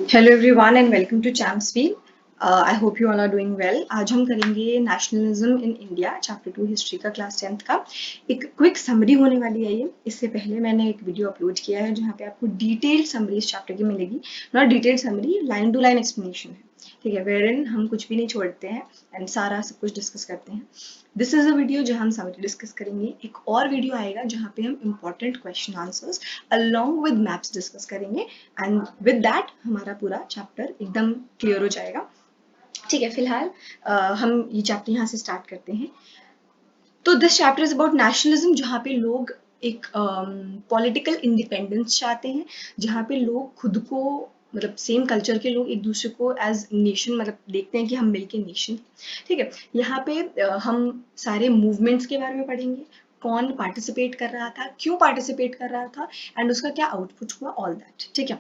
Hello everyone and welcome to Champswheel. I hope you all are doing well. आज हम करेंगे nationalism in India chapter 2 history का class 10th का एक quick summary होने वाली है ये। इससे पहले मैंने एक वीडियो अपलोड किया है जहाँ पे आपको डिटेल्ड समरी इस चैप्टर की मिलेगी। Not detailed summary, line to line explanation है, ठीक है, वेयरइन हम कुछ भी नहीं छोड़ते हैं एंड सारा सब कुछ डिस्कस करते हैं। दिस इज अ वीडियो जहाँ हम समरी डिस्कस करेंगे। एक और वीडियो आएगा जहाँ पे हम important question answers along with maps discuss करेंगे एंड विद दैट हमारा पूरा चैप्टर एकदम क्लियर हो जाएगा। ठीक है, फिलहाल हम ये चैप्टर यहाँ से स्टार्ट करते हैं। तो this chapter is about nationalism, जहाँ पे लोग एक पॉलिटिकल इंडिपेंडेंस चाहते हैं, जहाँ पे लोग खुद को मतलब सेम कल्चर के लोग एक दूसरे को एज नेशन मतलब देखते हैं कि हम मिलके नेशन। ठीक है, यहाँ पे हम सारे मूवमेंट्स के बारे में पढ़ेंगे, कौन पार्टिसिपेट कर रहा था, क्यों पार्टिसिपेट कर रहा था एंड उसका क्या आउटपुट हुआ, ऑल दैट। ठीक है,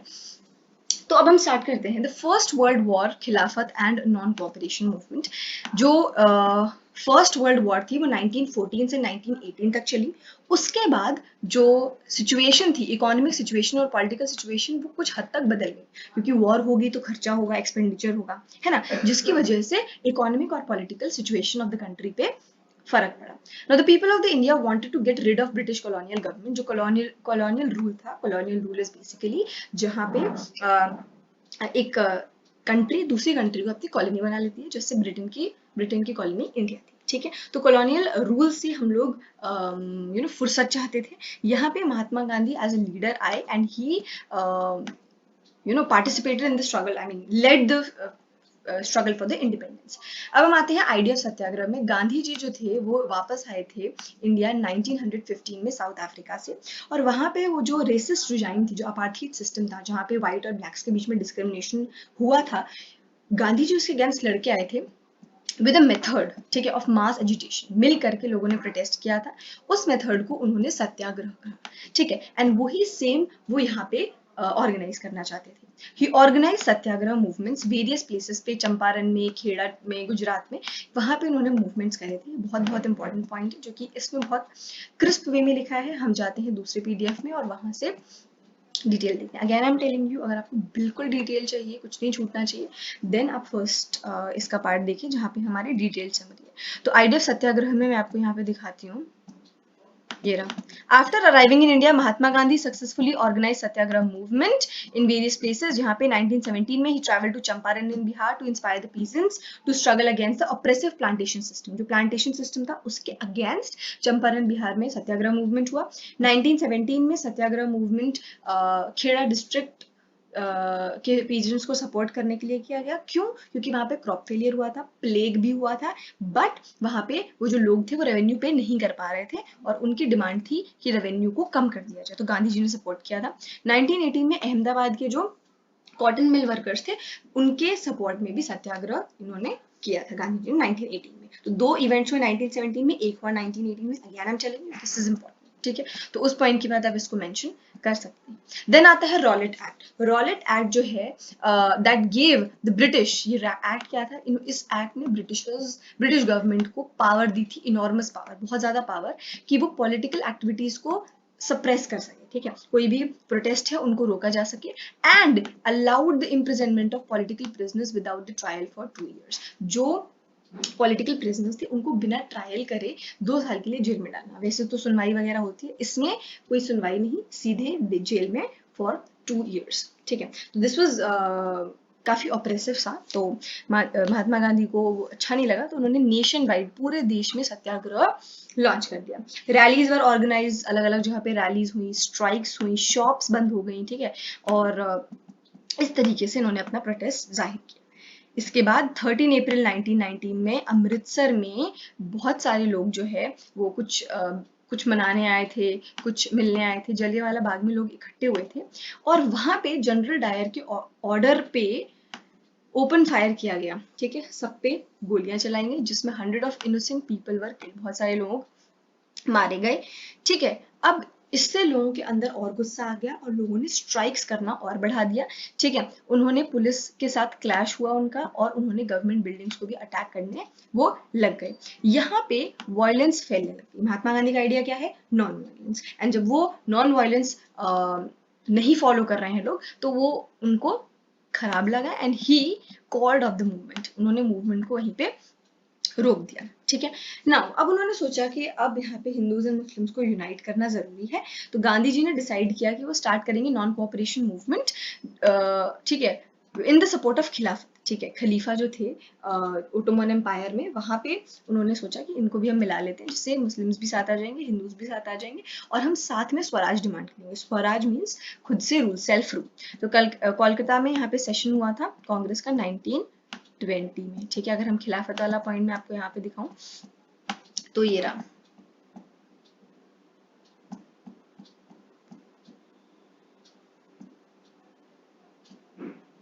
तो अब हम स्टार्ट करते हैं। द फर्स्ट वर्ल्ड वॉर, खिलाफत एंड नॉन कोऑपरेशन मूवमेंट। जो फर्स्ट वर्ल्ड वॉर थी वो 1914 से 1918 तक चली। उसके बाद जो सिचुएशन थी, इकोनॉमिक सिचुएशन और पॉलिटिकल सिचुएशन, वो कुछ हद तक बदल गई, क्योंकि वॉर होगी तो खर्चा होगा, एक्सपेंडिचर होगा, है ना, जिसकी वजह से इकोनॉमिक और political situation of the country पे फर्क पड़ा। Now the people of the India wanted to get rid of British colonial government. जो कॉलोनियल रूल था, कॉलोनियल रूल इज बेसिकली जहाँ पे एक कंट्री दूसरी कंट्री को अपनी कॉलोनी बना लेती है, जैसे ब्रिटेन की कॉलोनी इंडिया थी। ठीक है, तो कॉलोनियल रूल से हम लोग फुर्सत चाहते थे। यहाँ पे Mahatma Gandhi as a leader आए and he participated in the struggle, I mean led the struggle for the independence. अब हम आते हैं आइडिया सत्याग्रह में। गांधी जी जो थे वो वापस आए थे इंडिया 1915 में साउथ अफ्रीका से, और वहां पे वो जो रेसिस्ट रिजाइम थी, जो अपार्थीड सिस्टम था, जहाँ पे व्हाइट और ब्लैक्स के बीच में डिस्क्रिमिनेशन हुआ था, गांधी जी उसके अगेंस्ट लड़के आए थे विद अ मेथड, ठीक है, ऑफ मास एजुटेशन। मिल करके लोगों ने प्रोटेस्ट किया था, उस मेथड को उन्होंने सत्याग्रह कहा। ठीक है, एंड वही सेम वो यहाँ पे ऑर्गेनाइज करना चाहते थे। ही ऑर्गेनाइज सत्याग्रह मूवमेंट्स वेरियस प्लेसेस पे, चंपारण में, खेड़ा में, गुजरात में, वहां पे उन्होंने मूवमेंट्स करे थे। बहुत बहुत इंपॉर्टेंट पॉइंट है जो कि इसमें बहुत क्रिस्प वे में लिखा है। हम जाते हैं दूसरे पीडीएफ में और वहां से डिटेल देखते हैं। Again I am telling you, अगर आपको बिल्कुल डिटेल चाहिए, कुछ नहीं छूटना चाहिए, देन आप फर्स्ट इसका पार्ट देखिए जहाँ पे हमारी डिटेल समरी है। तो आइडिया सत्याग्रह में मैं आपको यहाँ पे दिखाती हूँ, ये रहा। After arriving in India, Mahatma Gandhi successfully organise satyagraha movement in various places. जहाँ पे 1917 में ही travel to Champaran in Bihar to inspire the peasants to struggle against the oppressive plantation system. जो प्लांटेशन सिस्टम था उसके अगेंस्ट चंपारण बिहार में सत्याग्रह मूवमेंट हुआ। 1917 में सत्याग्रह मूवमेंट खेड़ा डिस्ट्रिक्ट के पीजेंट्स को सपोर्ट करने के लिए किया गया। क्यों? क्योंकि वहां पे क्रॉप फेलियर हुआ था, प्लेग भी हुआ था, बट वहां पे वो जो लोग थे वो रेवेन्यू पे नहीं कर पा रहे थे और उनकी डिमांड थी कि रेवेन्यू को कम कर दिया जाए, तो गांधी जी ने सपोर्ट किया था। 1918 में अहमदाबाद के जो कॉटन मिल वर्कर्स थे उनके सपोर्ट में भी सत्याग्रह इन्होंने किया था गांधी जी ने 1918 में। तो दो इवेंट्स हुए 1917 में, एक हुआ 1918 में। अगेन हम चलेंगे, दिस इज इंपॉर्टेंट। ठीक है, तो उस पॉइंट के बाद आप इसको मेंशन कर सकते हैं। देन आता है रॉलेट एक्ट। रॉलेट एक्ट जो है दैट गेव द ब्रिटिश, ये एक्ट क्या था, इस एक्ट ने ब्रिटिश गवर्नमेंट को पावर दी थी, इनॉर्मस पावर, बहुत ज्यादा पावर, कि वो पॉलिटिकल एक्टिविटीज को सप्रेस कर सके। ठीक है, कोई भी प्रोटेस्ट है उनको रोका जा सके, and allowed the imprisonment of political prisoners without the trial for 2 years। जो पॉलिटिकल प्रिजनर्स थे उनको बिना ट्रायल करे 2 साल के लिए जेल में डालना। वैसे तो सुनवाई वगैरह होती है, इसमें कोई सुनवाई नहीं, सीधे जेल में फॉर 2 years। ठीक है, तो दिस वाज काफी ऑपरेसिव सा, तो महात्मा गांधी को अच्छा नहीं लगा, तो उन्होंने नेशन वाइड पूरे देश में सत्याग्रह लॉन्च कर दिया। रैलीज वर ऑर्गेनाइज, अलग अलग जगह पे रैलीज हुई, स्ट्राइक्स हुई, शॉप्स बंद हो गई। ठीक है, और इस तरीके से इन्होंने अपना प्रोटेस्ट जाहिर किया। इसके बाद 13 अप्रैल 1919 में अमृतसर में बहुत सारे लोग जो है वो कुछ मनाने आए थे, कुछ मिलने आए थे। जलियांवाला बाग में लोग इकट्ठे हुए थे और वहां पे जनरल डायर के ऑर्डर पे ओपन फायर किया गया। ठीक है, सब पे गोलियां चलाएंगे, जिसमें 100 of innocent people were killed, बहुत सारे लोग मारे गए। ठीक है, अब इससे लोगों के अंदर और गुस्सा आ गया और लोगों ने स्ट्राइक्स करना और बढ़ा दिया। ठीक है, उन्होंने पुलिस के साथ क्लैश हुआ उनका, और उन्होंने गवर्नमेंट बिल्डिंग्स को भी अटैक करने वो लग गए। यहाँ पे वायलेंस फैलने लगी। महात्मा गांधी का आइडिया क्या है? Non violence. एंड जब वो नॉन वायलेंस नहीं फॉलो कर रहे हैं लोग, तो वो उनको खराब लगा and he called off the movement, उन्होंने मूवमेंट को वहीं पे रोक दिया। ठीक है ना, अब उन्होंने सोचा कि अब यहाँ पे हिंदूज एंड मुस्लिम्स को यूनाइट करना जरूरी है, तो गांधी जी ने डिसाइड किया कि वो स्टार्ट करेंगे नॉन कोऑपरेशन मूवमेंट, ठीक है, इन द सपोर्ट ऑफ खिलाफत। ठीक है, खलीफा जो थे ओटोमन एम्पायर में, वहां पे उन्होंने सोचा कि इनको भी हम मिला लेते हैं, जिससे मुस्लिम्स भी साथ आ जाएंगे, हिंदूज भी साथ आ जाएंगे, और हम साथ में स्वराज डिमांड करेंगे। स्वराज मीन्स खुद से रूल, सेल्फ रूल। तो कल कोलकाता में यहाँ पे सेशन हुआ था कांग्रेस का 1920 में। ठीक है, अगर हम खिलाफत वाला पॉइंट में आपको यहाँ पे दिखाऊं तो ये रहा,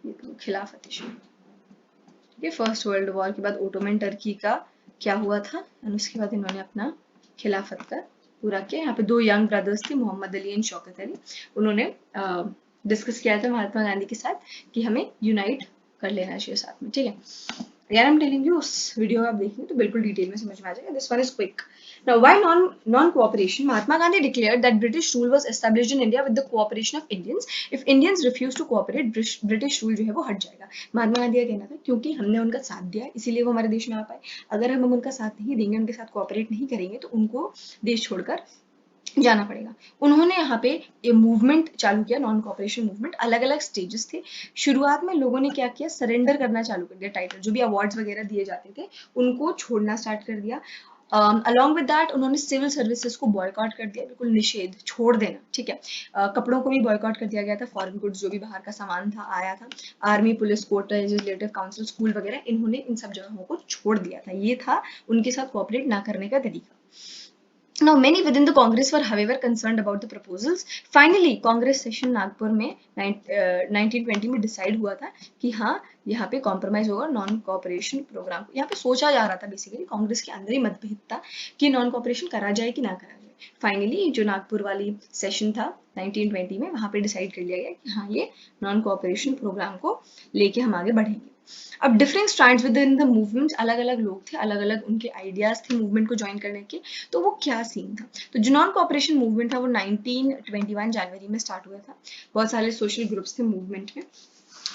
ये तो खिलाफत इशू। ठीक है, फर्स्ट वर्ल्ड वॉर के बाद ओटोमन टर्की का क्या हुआ था, और उसके बाद इन्होंने अपना खिलाफत का पूरा किया। यहाँ पे दो यंग ब्रदर्स थे, मोहम्मद अली एंड शौकत अली, उन्होंने डिस्कस किया था महात्मा गांधी के साथ कि हमें यूनाइट कर लेना चाहिए साथ में। ठीक है, अगर हम टेलिंग यू, उस वीडियो आप देखेंगे तो बिल्कुल डिटेल में समझ में आ जाएगा। This one is quick. Now, why non-cooperation? Mahatma Gandhi declared that British rule was established in India with the cooperation of Indians. If Indians refuse to cooperate, British rule जो है वो हट जाएगा। महात्मा गांधी का कहना था क्योंकि हमने उनका साथ दिया इसलिए वो हमारे देश में आ पाए, अगर हम उनका साथ नहीं देंगे, उनके साथ कोऑपरेट नहीं करेंगे, तो उनको देश छोड़कर जाना पड़ेगा। उन्होंने यहाँ पे ये मूवमेंट चालू किया, नॉन कोऑपरेशन मूवमेंट। अलग अलग स्टेजेस थे। शुरुआत में लोगों ने क्या किया, सरेंडर करना चालू कर दिया, टाइटल जो भी अवार्ड्स वगैरह दिए जाते थे उनको छोड़ना स्टार्ट कर दिया। अलॉन्ग विद दैट उन्होंने सिविल सर्विसेज को बॉयकॉट कर दिया, बिल्कुल निषेध, छोड़ देना। ठीक है, कपड़ों को भी बॉयकॉट कर दिया गया था, फॉरेन गुड्स जो भी बाहर का सामान था आया था। Army, police, court, legislative council, school वगैरह, इन्होंने इन सब जगहों को छोड़ दिया था। ये था उनके साथ कोऑपरेट ना करने का तरीका। Now, many within the Congress were, however, concerned about the proposals. Finally, Congress session Nagpur में 1920 में डिसाइड हुआ था कि हाँ, यहाँ पे कॉम्प्रोमाइज होगा, नॉन कोऑपरेशन प्रोग्राम को। यहाँ पे सोचा जा रहा था, बेसिकली कांग्रेस के अंदर ही मतभेद था कि नॉन कोऑपरेशन करा जाए कि ना करा जाए। फाइनली जो नागपुर वाली सेशन था 1920 में, वहां पे डिसाइड कर लिया गया कि हाँ, ये नॉन कोऑपरेशन प्रोग्राम को लेके हम आगे बढ़ेंगे। अब different strands with in the movement, अलग अलग लोग थे, अलग अलग उनके आइडियाज थे मूवमेंट को ज्वाइन करने के। तो वो क्या सीन था, तो जो नॉन कोऑपरेशन मूवमेंट था वो 1921 जनवरी में स्टार्ट हुआ था। बहुत सारे सोशल ग्रुप्स थे मूवमेंट में।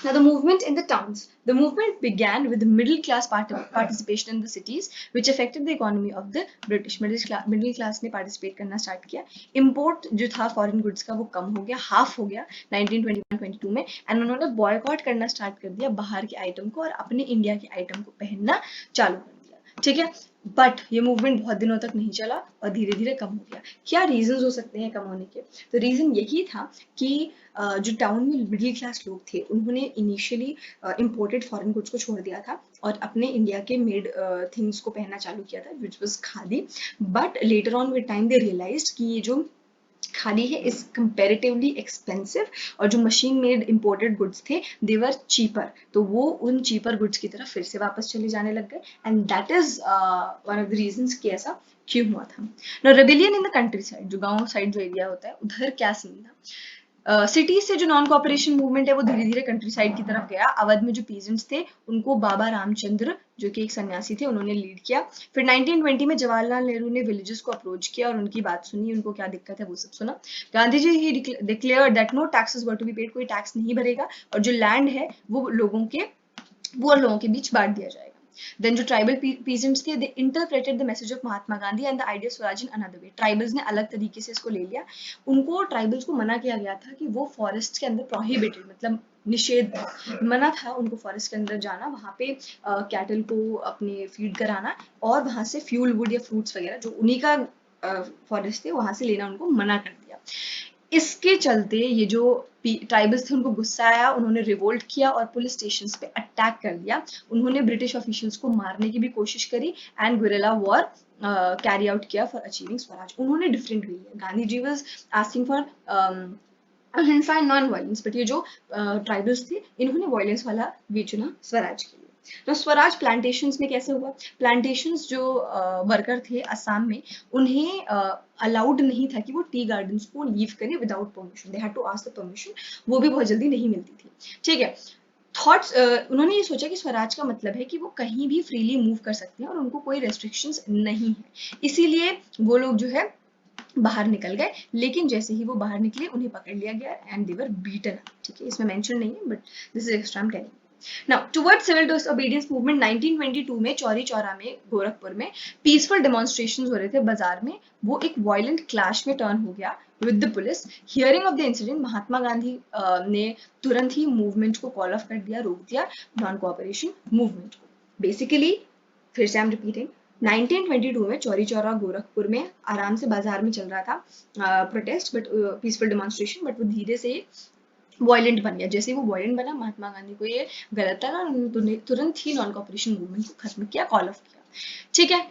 Now, the movement in the towns. The movement began with middle class participation in the cities, which affected the economy of the British. Middle class ने participate करना start किया। Import जो था foreign goods का वो कम हो गया, half हो गया 1921-22 में, and उन्होंने boycott करना start कर दिया बाहर के आइटम को, और अपने इंडिया के आइटम को पहनना चालू कर दिया। ठीक है, बट ये मूवमेंट बहुत दिनों तक नहीं चला और धीरे धीरे कम हो गया। क्या रीजंस हो सकते हैं कम होने के, तो रीजन यही था कि जो टाउन में मिडिल क्लास लोग थे उन्होंने इनिशियली इम्पोर्टेड फॉरेन गुड्स को छोड़ दिया था और अपने इंडिया के मेड थिंग्स को पहनना चालू किया था, which was khadi. But later on with time they realized कि ये जो खादी है इज कंपेरेटिवली एक्सपेंसिव, और जो मशीन मेड इम्पोर्टेड गुड्स थे दे वर चीपर, तो वो उन चीपर गुड्स की तरफ फिर से वापस चले जाने लग गए। And that is one of the reasons कि ऐसा क्यों हुआ था। Now rebellion in the country side, जो गांव साइड जो एरिया होता है उधर क्या सीन था। सिटीज से जो नॉन कोऑपरेशन मूवमेंट है वो धीरे धीरे कंट्री साइड की तरफ गया। अवध में जो पीजेंट्स थे उनको बाबा रामचंद्र जो कि एक सन्यासी थे उन्होंने लीड किया। फिर 1920 में जवाहरलाल नेहरू ने विलेजेस को अप्रोच किया और उनकी बात सुनी, उनको क्या दिक्कत है वो सब सुना। गांधी जी ही declared that no taxes were to be paid, कोई टैक्स नहीं भरेगा, और जो लैंड है वो लोगों के, पुअर लोगों के बीच बांट दिया जाएगा। देन जो ट्राइबल पीजेंट्स थे, they interpreted the message of Mahatma Gandhi and the idea swaraj in another way. Tribals ने अलग तरीके से इसको ले लिया। उनको, ट्राइबल्स को मना किया गया था कि वो फॉरेस्ट के अंदर, प्रोहिबिटेड मतलब निषेध था, मना था उनको फॉरेस्ट के अंदर जाना, वहां पे कैटल को अपने फीड कराना और वहां से फ्यूल वुड या फ्रूट्स वगैरह जो उन्हीं का फॉरेस्ट थे वहां से लेना उनको मना कर दिया। इसके चलते ये जो ट्राइबल्स थे उनको गुस्सा आया, उन्होंने रिवोल्ट किया और पुलिस स्टेशन पे अटैक कर दिया। उन्होंने ब्रिटिश ऑफिशियल्स को मारने की भी कोशिश करी and guerrilla war carry out किया फॉर अचीविंग स्वराज। उन्होंने डिफरेंट वे लिया। Gandhi ji was asking for अहिंसा एंड नॉन वायलेंस, बट ये जो ट्राइबल्स थे इन्होंने वायलेंस वाला वे चुना स्वराज के लिए। तो स्वराज प्लांटेशंस में कैसे हुआ, प्लांटेशंस जो वर्कर थे असम में उन्हें अलाउड नहीं था कि वो टी गार्डन्स को लीव करें without permission, they had to ask the permission, वो भी बहुत जल्दी नहीं मिलती थी। ठीक है, थॉट्स, उन्होंने ये सोचा कि स्वराज का मतलब है कि वो कहीं भी फ्रीली मूव कर सकते हैं और उनको कोई रेस्ट्रिक्शंस नहीं है, इसीलिए वो लोग जो है बाहर निकल गए, लेकिन जैसे ही वो बाहर निकले उन्हें पकड़ लिया गया एंड दे वर बीटन। ठीक है, इसमें मेंशन नहीं है but this is extra I am telling. Now towards civil disobedience movement 1922 में चौरी चौरा में गोरखपुर में पीसफुल डेमोन्स्ट्रेशन हो रहे थे बाजार में, वो एक वायलेंट क्लैश में टर्न हो गया with the police. Hearing of the incident Mahatma Gandhi ने तुरंत ही मूवमेंट को कॉल ऑफ कर दिया, रोक दिया नॉन कोऑपरेशन मूवमेंट को। बेसिकली फिर से आई एम रिपीटिंग, 1922 में चौरी चौरा गोरखपुर में आराम से बाजार में चल रहा था protest but peaceful demonstration, but वो धीरे से वॉयलेंट बन गया। जैसे वो वॉयलेंट बना, महात्मा गांधी को ये गलत था ना, उन्होंने तुरंत ही नॉन कॉपरेशन मूवमेंट को खत्म किया, कॉल ऑफ किया। ठीक है,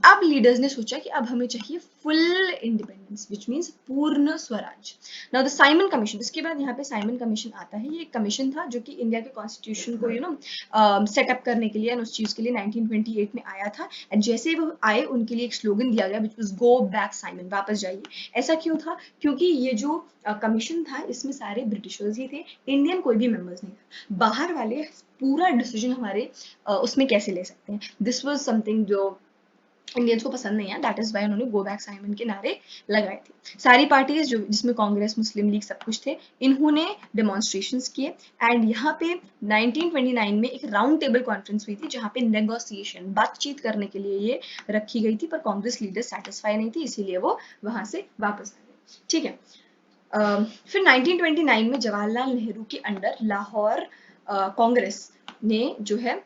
अब लीडर्स ने सोचा कि अब हमें चाहिए फुल इंडिपेंडेंस विच मीन्स पूर्ण Swaraj. Now the Simon commission, इसके बाद यहाँ पे साइमन कमीशन आता है। ये एक कमीशन था जो कि इंडिया के कॉन्स्टिट्यूशन को सेटअप करने के लिए उस चीज के लिए 1928 में आया था। एंड जैसे वो आए उनके लिए एक स्लोगन दिया गया which was go back Simon, वापस जाइए। ऐसा क्यों था? क्योंकि ये जो कमीशन था इसमें सारे ब्रिटिशर्स ही थे, इंडियन कोई भी मेंबर्स नहीं था। बाहर वाले पूरा डिसीजन हमारे उसमें कैसे ले सकते हैं? दिस वाज समथिंग जो इंडियंस को पसंद नहीं है, दैट इज वाई उन्होंने गो बैक साइमन के नारे लगाए थे। सारी पार्टीज जो जिसमें कांग्रेस, मुस्लिम लीग सब कुछ थे, इन्होंने डेमोन्स्ट्रेशंस किए। एंड यहाँ पे 1929 में एक राउंड टेबल कॉन्फ्रेंस हुई थी जहाँ पे नेगोशिएशन, बातचीत करने के लिए ये रखी गई थी, पर कांग्रेस लीडर सेटिस्फाई नहीं थी, इसीलिए वो वहां से वापस आ गए। ठीक है, फिर 1929 में जवाहरलाल नेहरू के अंडर लाहौर कांग्रेस ने जो है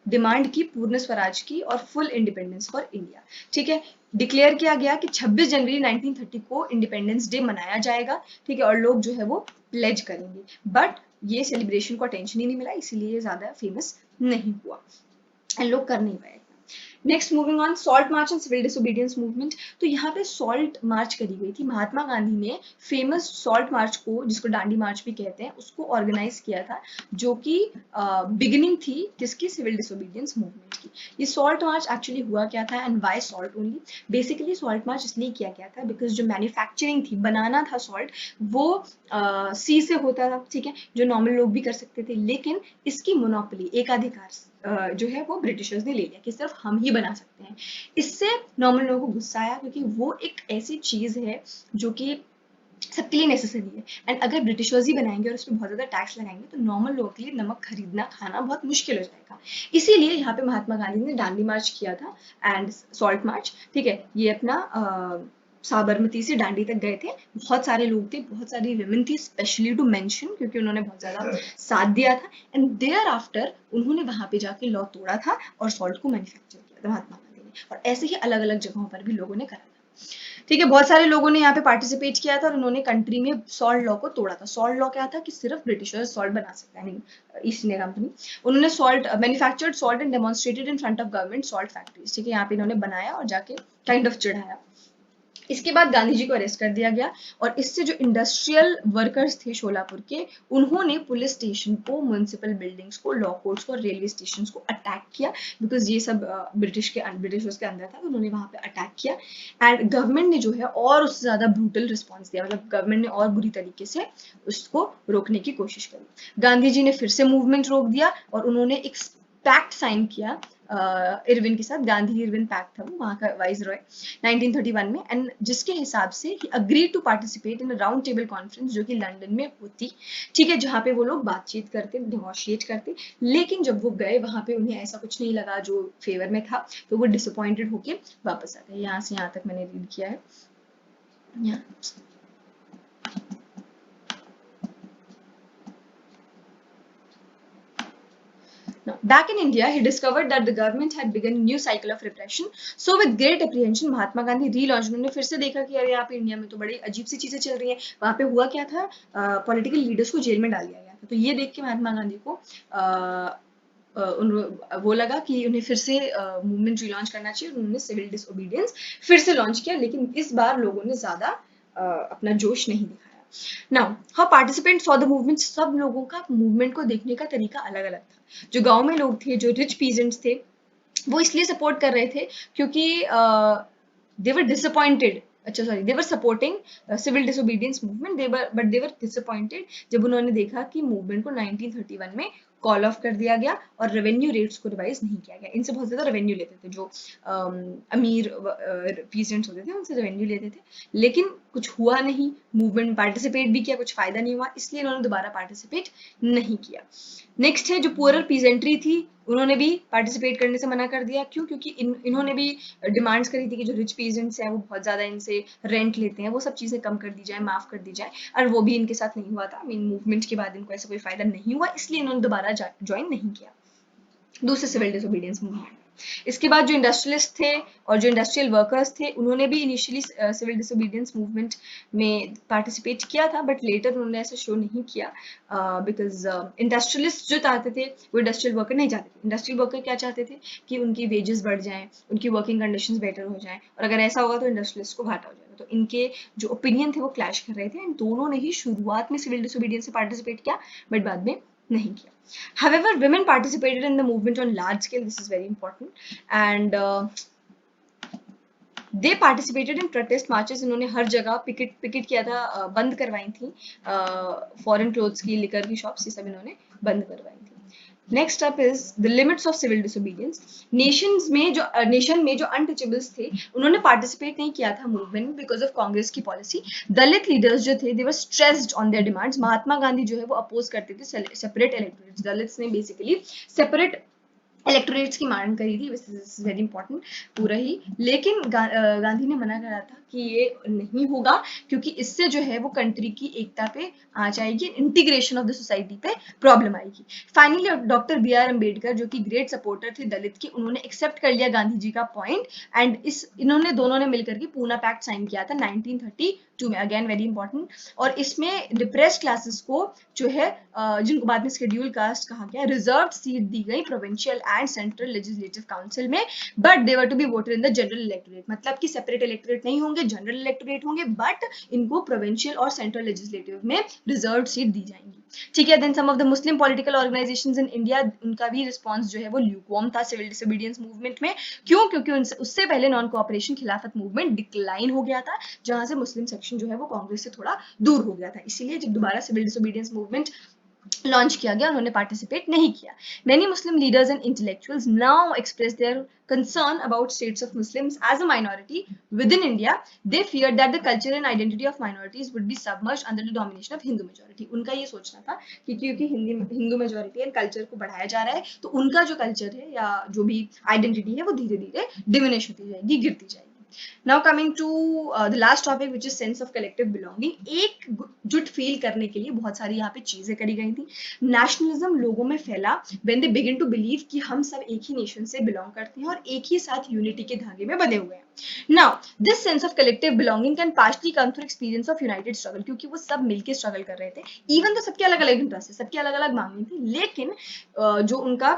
डिमांड की पूर्ण स्वराज की और फुल इंडिपेंडेंस फॉर इंडिया। ठीक है, डिक्लेयर किया गया कि 26 जनवरी 1930 को इंडिपेंडेंस डे मनाया जाएगा। ठीक है, और लोग जो है वो प्लेज करेंगे, बट ये सेलिब्रेशन को अटेंशन ही नहीं मिला, इसीलिए ज्यादा फेमस नहीं हुआ एंड लोग कर नहीं पाए। Next moving on, salt march and civil disobedience movement. तो यहाँ पे सॉल्ट मार्च करी गई थी। महात्मा गांधी ने फेमस सॉल्ट मार्च को, जिसको डांडी मार्च भी कहते हैं, उसको ऑर्गेनाइज किया था, जो कि बिगिनिंग थी किसकी? सिविल डिसोबीडियंस मूवमेंट की। ये सॉल्ट मार्च एक्चुअली हुआ क्या था and why salt only? Basically salt march इसलिए किया गया था बिकॉज जो मैन्युफैक्चरिंग थी, बनाना था सॉल्ट, वो सी से होता था। ठीक है, जो नॉर्मल लोग भी कर सकते थे, लेकिन इसकी मोनोपोली, एकाधिकार जो है वो ब्रिटिशर्स ने ले लिया कि सिर्फ हम ही बना सकते हैं। इससे नॉर्मल लोगों को गुस्सा आया, क्योंकि वो एक ऐसी चीज है जो कि सबके लिए नेसेसरी है, एंड अगर ब्रिटिशर्स ही बनाएंगे और उस पर बहुत ज्यादा टैक्स लगाएंगे तो नॉर्मल लोगों के लिए नमक खरीदना खाना बहुत मुश्किल हो जाएगा। इसीलिए यहाँ पे महात्मा गांधी ने दांडी मार्च किया था एंड सॉल्ट मार्च। ठीक है, ये अपना साबरमती से दांडी तक गए थे। बहुत सारे लोग थे, बहुत सारी विमेन थी, स्पेशली टू मेंशन, क्योंकि उन्होंने बहुत ज्यादा साथ दिया था। एंड देयर आफ्टर उन्होंने वहां पे जाके लॉ तोड़ा था और सॉल्ट को मैन्युफैक्चर किया था महात्मा गांधी ने, और ऐसे ही अलग अलग जगहों पर भी लोगों ने करा था। ठीक है, बहुत सारे लोगों ने यहाँ पे पार्टिसिपेट किया था और उन्होंने कंट्री में सॉल्ट लॉ को तोड़ा था। सॉल्ट लॉ क्या था कि सिर्फ ब्रिटिशर्स सॉल्ट बना सकते हैं, ईस्ट इंडिया कंपनी। उन्होंने salt manufactured salt and demonstrated in front of government salt factories. ठीक है, यहाँ पे इन्होंने बनाया और जाके काइंड ऑफ चढ़ाया। इसके बाद गांधी जी को अरेस्ट कर दिया गया, और इससे जो इंडस्ट्रियल वर्कर्स थे शोलापुर के, उन्होंने पुलिस स्टेशन को, म्युनिसिपल बिल्डिंग्स को, लॉ कोर्ट्स को, रेलवे स्टेशन को अटैक किया, बिकॉज ये सब ब्रिटिशर्स के अंदर था, तो उन्होंने वहां पे अटैक किया। एंड गवर्नमेंट ने जो है और उससे ज्यादा ब्रूटल रिस्पॉन्स दिया, मतलब गवर्नमेंट ने और बुरी तरीके से उसको रोकने की कोशिश करी। गांधी जी ने फिर से मूवमेंट रोक दिया और उन्होंने एक पैक्ट साइन किया इरविन के साथ, गांधी इरविन पैक्ट था वो, वहां का वाइसरॉय, 1931 में, एंड जिसके हिसाब से ही agreed to participate in round table conference जो कि लंदन में होती। ठीक है, जहाँ पे वो लोग बातचीत करते, नेगोशिएट करते, लेकिन जब वो गए वहां पे उन्हें ऐसा कुछ नहीं लगा जो फेवर में था, तो वो डिसअपॉइंटेड होके वापस आ गए। यहाँ से यहाँ तक मैंने रीड किया है। यहाँ Now, back in India, he discovered that the government had begun a new cycle of repression. So, with great apprehension, Mahatma Gandhi relaunched। उन्होंने फिर से देखा कि अरे यहाँ पे इंडिया में तो बड़ी अजीब सी चीजें चल रही हैं। वहां पे हुआ क्या था, पॉलिटिकल लीडर्स को जेल में डाल दिया गया था। तो ये देख के महात्मा गांधी को वो लगा कि उन्हें फिर से मूवमेंट रिलॉन्च करना चाहिए। उन्होंने सिविल डिसोबीडियंस फिर से लॉन्च किया, लेकिन इस बार लोगों ने ज्यादा अपना जोश नहीं दिखाया। Now how participant for the movement, सब लोगों का मूवमेंट को देखने का तरीका अलग अलग था। जो गांव में लोग थे, जो रिच पीजेंट्स थे, वो इसलिए सपोर्ट कर रहे थे क्योंकि दे वर डिसअपॉइंटेड, अच्छा sorry, they were supporting civil disobedience movement, they were disappointed जब उन्होंने देखा कि मूवमेंट को 1931 में कॉल ऑफ कर दिया गया और रेवेन्यू रेट्स को रिवाइज नहीं किया गया। इनसे बहुत ज़्यादा रेवेन्यू लेते थे, जो अमीर पीजेंट्स होते थे उनसे रेवेन्यू लेते थे, लेकिन कुछ हुआ नहीं, मूवमेंट में पार्टिसिपेट भी किया, कुछ फायदा नहीं हुआ, इसलिए इन्होंने दोबारा पार्टिसिपेट नहीं किया। नेक्स्ट है जो पुअरर पीजेंट्री थी, उन्होंने भी पार्टिसिपेट करने से मना कर दिया। क्यों? क्योंकि इन्होंने भी डिमांड्स करी थी कि जो रिच पीजेंट्स हैं वो बहुत ज़्यादा इनसे रेंट लेते हैं, वो सब चीज़ें कम कर दी जाए, माफ़ कर दी जाए, और वो भी इनके साथ नहीं हुआ था। मीन मूवमेंट के बाद इनको ऐसा कोई फायदा नहीं हुआ, इसलिए इन्होंने दोबारा ज्वाइन नहीं किया दूसरे सिविल डिसोबीडियंस मूवमेंट। इसके बाद जो इंडस्ट्रियलिस्ट थे और जो इंडस्ट्रियल वर्कर्स थे, उन्होंने भी इनिशियली सिविल डिसोबीडियंस मूवमेंट में पार्टिसिपेट किया था, बट लेटर उन्होंने ऐसा शो नहीं किया, बिकॉज इंडस्ट्रियलिस्ट जो चाहते थे वो इंडस्ट्रियल वर्कर नहीं चाहते थे। इंडस्ट्रियल वर्कर क्या चाहते थे कि उनकी वेजेस बढ़ जाएं, उनकी वर्किंग कंडीशंस बेटर हो जाएं, और अगर ऐसा होगा तो इंडस्ट्रियलिस्ट को घाटा हो जाएगा। तो इनके जो ओपिनियन थे वो क्लैश कर रहे थे, एंड दोनों ने ही शुरुआत में सिविल डिसोबीडियंस से पार्टिसिपेट किया, बट बाद में नहीं किया। However, women participated in the movement on large scale. This is very important, and they participated in protest marches. इन्होंने हर जगह पिकेट किया था, बंद करवाई थी, फॉरेन क्लोथ्स की, लिकर की शॉप्स, ये सब इन्होंने बंद करवाई थी। Next up is the limits of civil disobedience. Nation में जो अनटचेबल्स थे उन्होंने पार्टिसिपेट नहीं किया था मूवमेंट में बिकॉज ऑफ कांग्रेस की पॉलिसी। दलित लीडर्स जो थे दे वर stressed on their demands. Mahatma Gandhi जो है वो अपोज करते थे सेपरेट इलेक्टोरेट्स। दलित्स ने बेसिकली सेपरेट इलेक्टोरेट्स की मांग करी थी, दिस इज वेरी इंपॉर्टेंट पूरा ही, लेकिन गांधी ने मना करा था कि ये नहीं होगा, क्योंकि इससे जो है वो कंट्री की एकता पे आ जाएगी, इंटीग्रेशन ऑफ द सोसाइटी पे प्रॉब्लम आएगी। Finally doctor B R Ambedkar, जो कि ग्रेट सपोर्टर थे दलित के, उन्होंने एक्सेप्ट कर लिया गांधी जी का पॉइंट, एंड इन्होंने दोनों ने मिलकर के पूना पैक्ट साइन किया था 1932 में, अगेन वेरी इंपॉर्टेंट। और इसमें डिप्रेस्ड क्लासेस को जो है, जिनको बाद में शेड्यूल कास्ट कहा गया, रिजर्व सीट दी गई provincial and central legislative council में, but they were to be voted in the general electorate. मतलब कि सेपरेट इलेक्टोरेट नहीं होंगे, जनरल इलेक्टोरेट होंगे, बट इनको प्रोविंशियल और सेंट्रल लेजिस्लेटिव में रिजर्व सीट दी जाएंगी। ठीक है। Then some of the Muslim political organisations in India, उनका भी रिस्पॉन्स जो है वो ल्यूकवार्म था सिविल डिसोबीडियंस मूवमेंट में। क्यों? क्योंकि उससे पहले नॉन कोऑपरेशन खिलाफत मूवमेंट डिक्लाइन हो गया था, जहां से मुस्लिम सेक्शन जो है वो कांग्रेस से थोड़ा दूर हो गया था। इसीलिए जब दोबारा सिविल डिसोबीडियंस मूवमेंट लॉन्च किया गया, उन्होंने पार्टिसिपेट नहीं किया। Many Muslim leaders and intellectuals now express their concern about states of Muslims as a minority within India. They feared that the culture and identity of minorities would be submerged under the domination of Hindu majority. उनका ये सोचना था कि क्योंकि Hindu majority and culture को बढ़ाया जा रहा है, तो उनका जो कल्चर है या जो भी आइडेंटिटी है वो धीरे धीरे डिमिनिश होती जाएगी, गिरती जाएगी। Now coming to the last topic, which is sense of collective belonging. एकजुट फील करने के लिए बहुत सारी यहाँ पे चीजें करी गई थी। नेशनलिज्म लोगों में फैला when they begin to believe कि हम सब एक ही नेशन से बिलोंग करते हैं और एक ही साथ यूनिटी के धागे में बंधे हुए हैं। Now this sense of collective belonging can partially come through experience of united struggle, क्योंकि वो सब मिलके स्ट्रगल कर रहे थे। इवन तो सबके अलग अलग इंटरेस्ट है, सबकी अलग अलग मांगे थी, लेकिन जो उनका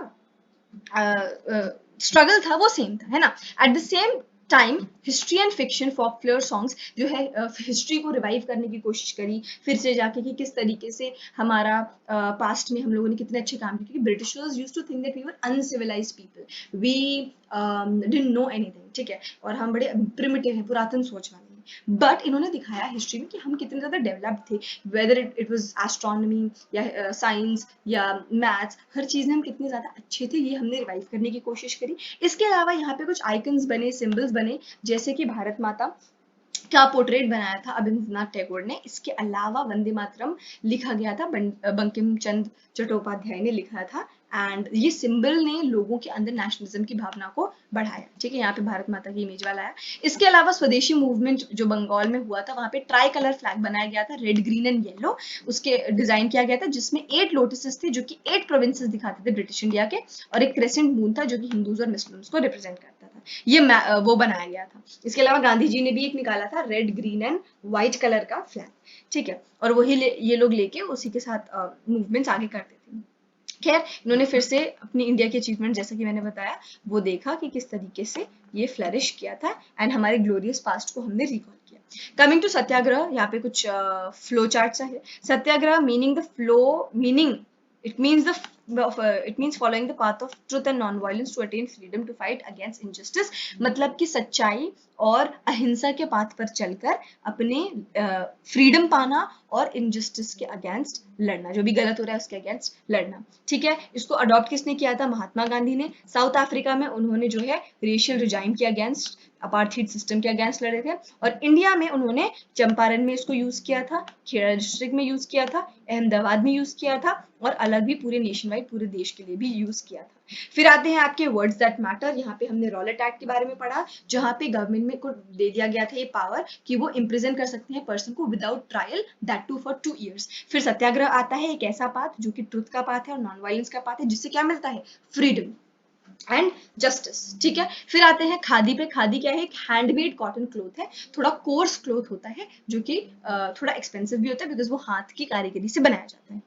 स्ट्रगल था वो सेम था, है ना। At the same time history and fiction, folklore songs जो है हिस्ट्री को रिवाइव करने की कोशिश करी फिर से जाके कि किस तरीके से हमारा पास्ट में हम लोगों ने कितने अच्छे काम किए, क्योंकि Britishers used to think that we were uncivilised people, we didn't know anything, ठीक है, और हम बड़े प्रिमिटिव हैं, पुरातन सोच वाले हैं। बट इन्होंने दिखाया हिस्ट्री में कि हम कितने ज़्यादा डेवलप्ड थे, वेदर इट वाज एस्ट्रोनॉमी या साइंस या मैथ्स, हर चीज़ में हम कितने ज़्यादा अच्छे थे, ये हमने रिवाइव करने की कोशिश करी। इसके अलावा यहाँ पे कुछ आइकन्स बने, सिंबल्स बने, जैसे कि भारत माता का पोर्ट्रेट बनाया था अभिनंदनाथ टैगोर ने। इसके अलावा वंदे मातरम लिखा गया था, बंकिम चंद्र चट्टोपाध्याय ने लिखा था, एंड ये सिंबल ने लोगों के अंदर नेशनलिज्म की भावना को बढ़ाया। ठीक है, यहाँ पे भारत माता की इमेज वाला है। इसके अलावा स्वदेशी मूवमेंट जो बंगाल में हुआ था, वहाँ पे ट्राई कलर फ्लैग बनाया गया था, रेड ग्रीन एंड येलो, उसके डिजाइन किया गया था, जिसमें 8 लोटसेस थे जो कि 8 प्रोविंसेस दिखाते थे ब्रिटिश इंडिया के, और एक क्रेसेंट मून था जो कि हिंदूज और मुस्लिम्स को रिप्रेजेंट करता था। ये वो बनाया गया था। इसके अलावा गांधी जी ने भी एक निकाला था, red green and white colour का फ्लैग, ठीक है, और वही ये लोग लेके उसी के साथ मूवमेंट्स आगे करते थे। खैर, इन्होंने फिर से अपनी इंडिया की अचीवमेंट, जैसा कि मैंने बताया, वो देखा कि किस तरीके से ये फ्लरिश किया था, एंड हमारे ग्लोरियस पास्ट को हमने रिकॉल किया। कमिंग टू सत्याग्रह, यहाँ पे कुछ फ्लो चार्ट्स है। Satyagraha meaning the flow, meaning it means the it means following the path of truth and non violence to attain freedom to fight against injustice, मतलब कि सच्चाई और अहिंसा के पाथ पर चलकर अपने फ्रीडम पाना और इनजस्टिस के अगेंस्ट लड़ना, जो भी गलत हो रहा है उसके अगेंस्ट लड़ना। ठीक है, इसको अडॉप्ट किसने किया था? महात्मा गांधी ने। साउथ अफ्रीका में उन्होंने जो है रेशियल रिजाइम के अगेंस्ट, अपार्थीड सिस्टम के अगेंस्ट लड़े थे। और इंडिया में उन्होंने चंपारण में इसको यूज किया था, खेड़ा डिस्ट्रिक्ट में यूज किया था, अहमदाबाद में यूज किया था, और अलग भी पूरे नेशन वाइड पूरे देश के लिए भी यूज किया था। फिर आते हैं आपके वर्ड्स दैट मैटर। यहाँ पे हमने रॉलेट एक्ट के बारे में पढ़ा, जहाँ पे गवर्नमेंट में को दे दिया गया था ये पावर कि वो इम्प्रिजन कर सकते हैं पर्सन को without trial, that too for 2 years। फिर सत्याग्रह आता है, एक ऐसा पाथ जो कि ट्रुथ का पाथ है और नॉन वायलेंस का पाथ है, जिससे क्या मिलता है? Freedom and justice. ठीक है, फिर आते हैं खादी पे। खादी क्या है? एक हैंडमेड कॉटन क्लोथ है, थोड़ा कोर्स क्लोथ होता है, जो कि थोड़ा एक्सपेंसिव भी होता है बिकॉज वो हाथ की कारीगरी से बनाया जाता है।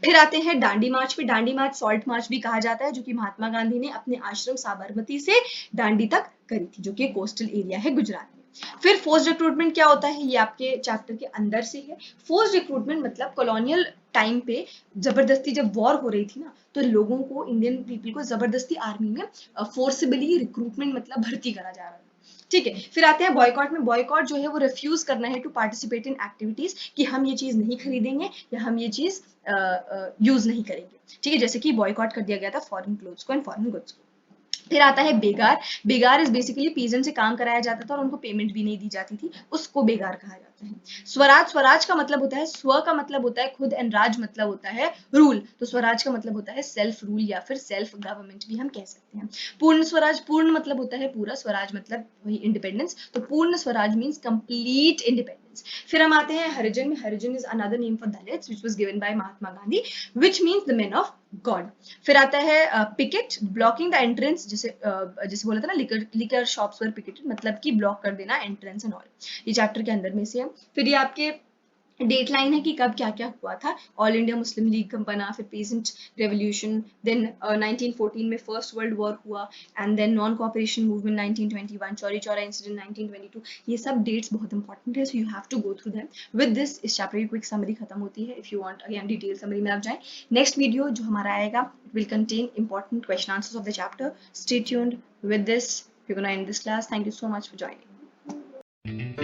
फिर आते हैं दांडी मार्च पे। दांडी मार्च सॉल्ट मार्च भी कहा जाता है, जो कि महात्मा गांधी ने अपने आश्रम साबरमती से दांडी तक करी थी, जो कि कोस्टल एरिया है गुजरात में। फिर फोर्स रिक्रूटमेंट क्या होता है? ये आपके चैप्टर के अंदर से है। फोर्स रिक्रूटमेंट मतलब कॉलोनियल टाइम पे जबरदस्ती जब वॉर हो रही थी ना, तो लोगों को, इंडियन पीपल को जबरदस्ती आर्मी में फोर्सिबली रिक्रूटमेंट मतलब भर्ती करा जा रहा है। ठीक है, फिर आते हैं बॉयकॉट में। बॉयकॉट जो है वो रिफ्यूज करना है टू पार्टिसिपेट इन एक्टिविटीज, कि हम ये चीज नहीं खरीदेंगे या हम ये चीज यूज नहीं करेंगे। ठीक है, जैसे कि बॉयकॉट कर दिया गया था फॉरेन क्लोथ्स को एंड फॉरेन गुड्स को। फिर आता है बेगार। बेगार इज बेसिकली पीजन से काम कराया जाता था और उनको पेमेंट भी नहीं दी जाती थी, उसको बेगार कहा जाता है। स्वराज, स्वराज का मतलब होता है, स्व का मतलब होता है खुद एंड राज मतलब होता है रूल, तो स्वराज का मतलब होता है सेल्फ रूल या फिर सेल्फ गवर्नमेंट भी हम कह सकते हैं। पूर्ण स्वराज, पूर्ण मतलब होता है पूरा, स्वराज मतलब वही इंडिपेंडेंस, तो पूर्ण स्वराज मीन्स कंप्लीट इंडिपेंडेंस। फिर हम आते हैं हरिजन में। Harijan is another name for Dalits which was given by Mahatma Gandhi, which means the men of God. फिर आता है पिकेट, ब्लॉकिंग द एंट्रेंस, जैसे बोला था ना, लिकर शॉप्स वर पिकेटेड, मतलब कि ब्लॉक कर देना एंट्रेंस एंड ऑल। ये चैप्टर के अंदर में से है। फिर ये आपके डेट लाइन है कि कब क्या क्या हुआ था। ऑल इंडिया मुस्लिम लीग बना, फिर पीसेंट रेवोल्यूशन, देन 1914 में फर्स्ट वर्ल्ड वॉर हुआ, and then non cooperation movement 1921, Chauri Chaura incident 1922। ये सब डेट्स बहुत इंपॉर्टेंट है, so you have to go through them. With this इस चैप्टर की क्विक समरी खत्म होती है। If you want again detail summary में आप जाएं। नेक्स्ट वीडियो जो हमारा आएगा will contain important question answers of the chapter. Stay tuned. With this we're going to end this class. Thank you so much for joining.